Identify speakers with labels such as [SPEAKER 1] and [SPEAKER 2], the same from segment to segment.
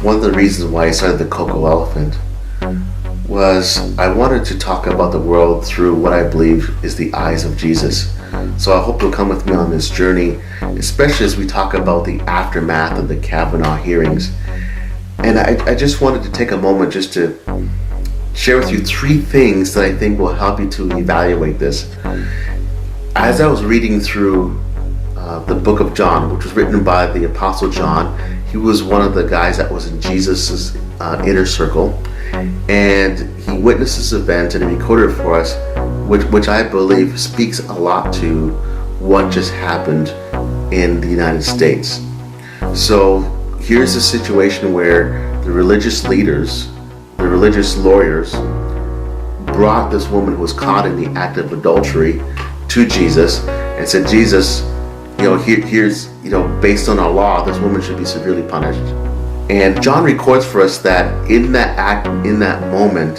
[SPEAKER 1] One of the reasons why I started the Cocoa Elephant was I wanted to talk about the world through what I believe is the eyes of Jesus. So I hope you'll come with me on this journey, especially as we talk about the aftermath of the Kavanaugh hearings. And I just wanted to take a moment just to share with you 3 things that I think will help you to evaluate this. As I was reading through the book of John, which was written by the Apostle John, he was one of the guys that was in Jesus' inner circle, and he witnessed this event and he recorded it for us, which I believe speaks a lot to what just happened in the United States. So here's a situation where the religious leaders, the religious lawyers, brought this woman who was caught in the act of adultery to Jesus and said, Jesus, here's, based on our law, this woman should be severely punished. And John records for us that in that act, in that moment,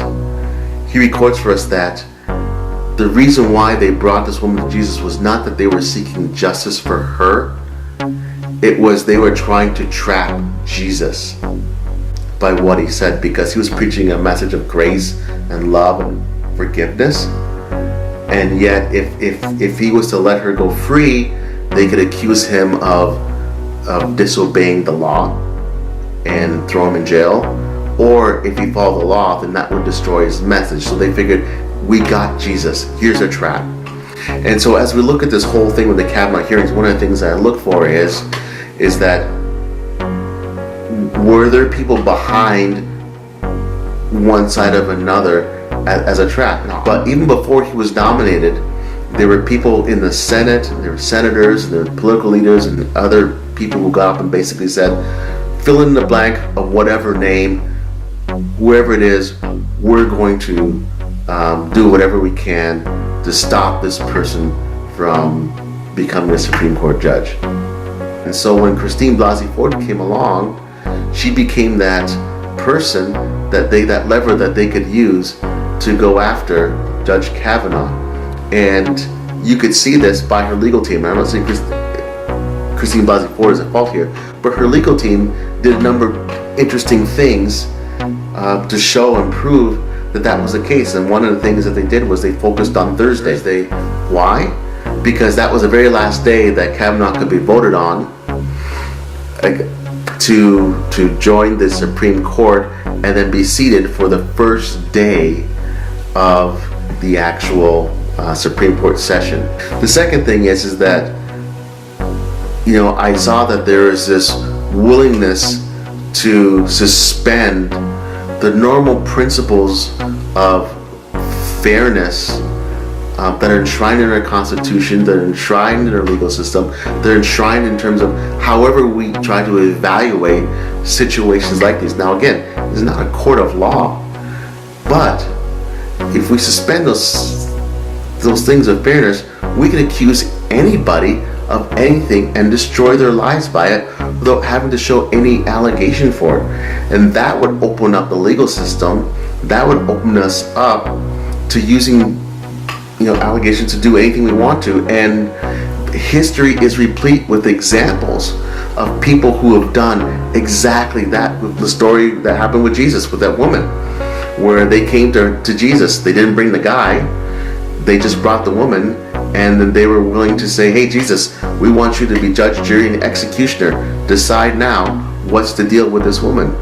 [SPEAKER 1] he records for us that the reason why they brought this woman to Jesus was not that they were seeking justice for her. It was they were trying to trap Jesus by what he said, because he was preaching a message of grace and love and forgiveness. And yet, if he was to let her go free, they could accuse him of disobeying the law and throw him in jail. Or if he followed the law, then that would destroy his message. So they figured, we got Jesus. Here's a trap. And so as we look at this whole thing with the Kavanaugh hearings, one of the things that I look for is that were there people behind one side of another as a trap? But even before he was nominated, there were people in the Senate, there were senators, there were political leaders, and other people who got up and basically said, fill in the blank of whatever name, whoever it is, we're going to do whatever we can to stop this person from becoming a Supreme Court judge. And so when Christine Blasey Ford came along, she became that person, that lever that they could use to go after Judge Kavanaugh. And you could see this by her legal team. I'm not saying Christine Blasey Ford is at fault here, but her legal team did a number of interesting things to show and prove that was the case. And one of the things that they did was they focused on Thursday. Why? Because that was the very last day that Kavanaugh could be voted on to join the Supreme Court and then be seated for the first day of the actual Supreme Court session. The second thing is that I saw that there is this willingness to suspend the normal principles of fairness that are enshrined in our Constitution, that are enshrined in our legal system, that are enshrined in terms of however we try to evaluate situations like these. Now again, it's not a court of law, but if we suspend those things of fairness, we can accuse anybody of anything and destroy their lives by it without having to show any allegation for it. And that would open up the legal system. That would open us up to using allegations to do anything we want to. And history is replete with examples of people who have done exactly that. With the story that happened with Jesus, with that woman, where they came to Jesus. They didn't bring the guy, they just brought the woman, and then they were willing to say, hey Jesus, we want you to be judge, jury, and executioner. Decide now what's the deal with this woman.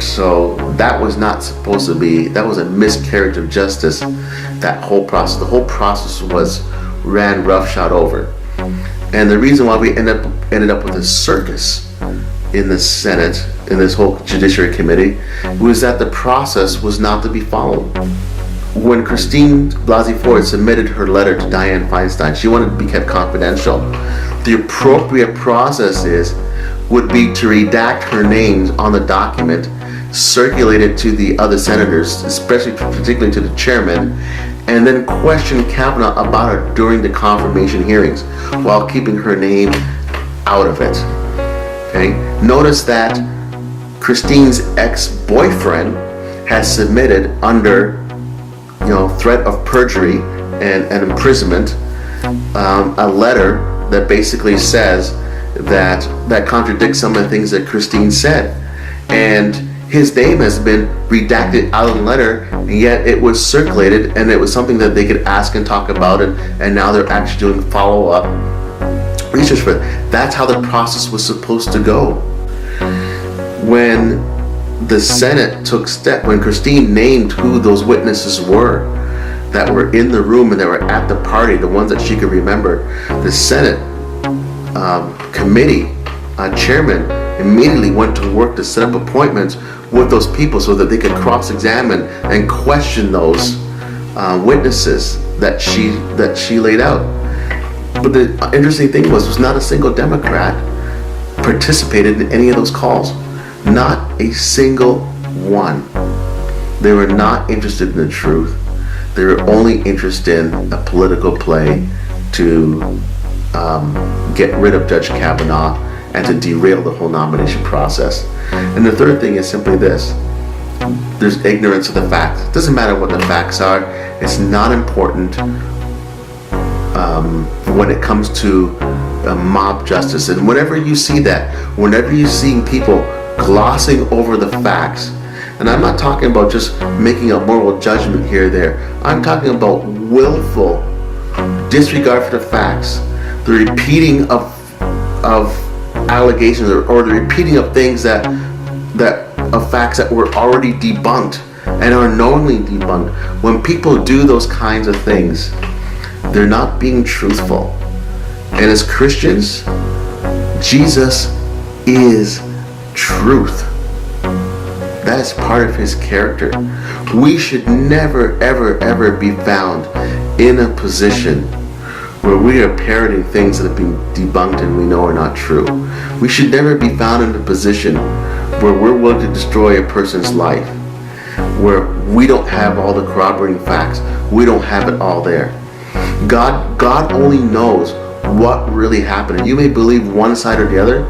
[SPEAKER 1] So that was not supposed to be, that was a miscarriage of justice, that whole process. The whole process ran roughshod over. And the reason why we ended up with a circus in the Senate, in this whole Judiciary Committee, was that the process was not to be followed. When Christine Blasey Ford submitted her letter to Dianne Feinstein, she wanted to be kept confidential. The appropriate process would be to redact her names on the document, circulate it to the other senators, particularly to the chairman, and then question Kavanaugh about it during the confirmation hearings while keeping her name out of it. Okay? Notice that Christine's ex-boyfriend has submitted under threat of perjury and imprisonment a letter that basically says that contradicts some of the things that Christine said. And his name has been redacted out of the letter, and yet it was circulated, and it was something that they could ask and talk about, and now they're actually doing follow-up research for it. That's how the process was supposed to go. When the Senate took step, when Christine named who those witnesses were that were in the room and that were at the party, the ones that she could remember, the Senate committee chairman immediately went to work to set up appointments with those people so that they could cross-examine and question those witnesses that she laid out. But the interesting thing was not a single Democrat participated in any of those calls. Not a single one. They were not interested in the truth. They were only interested in a political play to get rid of Judge Kavanaugh and to derail the whole nomination process. And the third thing is simply this. There's ignorance of the facts. It doesn't matter what the facts are. It's not important when it comes to mob justice. And whenever you see that, whenever you're seeing people glossing over the facts, and I'm not talking about just making a moral judgment here or there. I'm talking about willful disregard for the facts, the repeating of allegations or the repeating of things that of facts that were already debunked and are knowingly debunked. When people do those kinds of things, they're not being truthful. And as Christians, Jesus is truth. That is part of his character. We should never, ever, ever be found in a position where we are parroting things that have been debunked and we know are not true. We should never be found in a position where we're willing to destroy a person's life, where we don't have all the corroborating facts. We don't have it all there. God only knows what really happened. And you may believe one side or the other,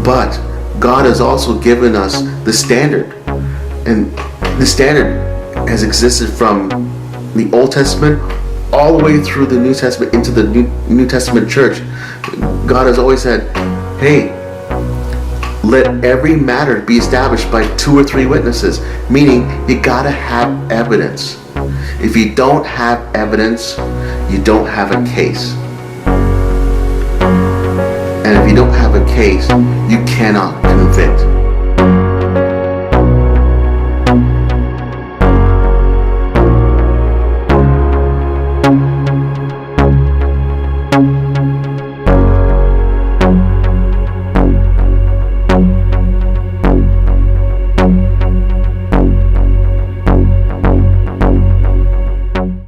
[SPEAKER 1] but God has also given us the standard. And the standard has existed from the Old Testament all the way through the New Testament into the New Testament church. God has always said, hey, let every matter be established by 2 or 3 witnesses. Meaning, you gotta have evidence. If you don't have evidence, you don't have a case. And if you don't have a case, you cannot convict.